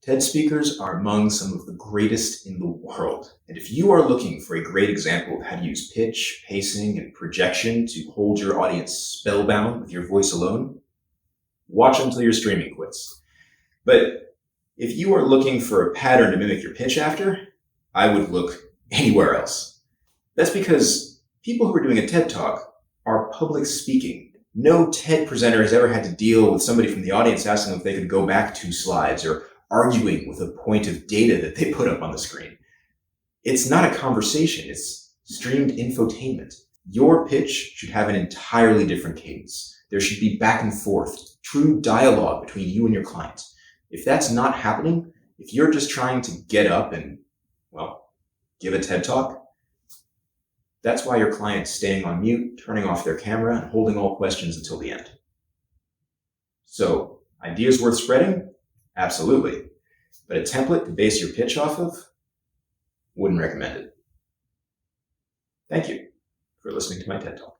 TED speakers are among some of the greatest in the world. And if you are looking for a great example of how to use pitch, pacing, and projection to hold your audience spellbound with your voice alone, watch until your streaming quits. But if you are looking for a pattern to mimic your pitch after, I would look anywhere else. That's because people who are doing a TED Talk are public speaking. No TED presenter has ever had to deal with somebody from the audience asking them if they could go back 2 slides or arguing with a point of data that they put up on the screen. It's not a conversation, it's streamed infotainment. Your pitch should have an entirely different cadence. There should be back and forth, true dialogue between you and your client. If that's not happening, if you're just trying to get up and, give a TED Talk, that's why your client's staying on mute, turning off their camera, and holding all questions until the end. So, ideas worth spreading? Absolutely. But a template to base your pitch off of? Wouldn't recommend it. Thank you for listening to my TED Talk.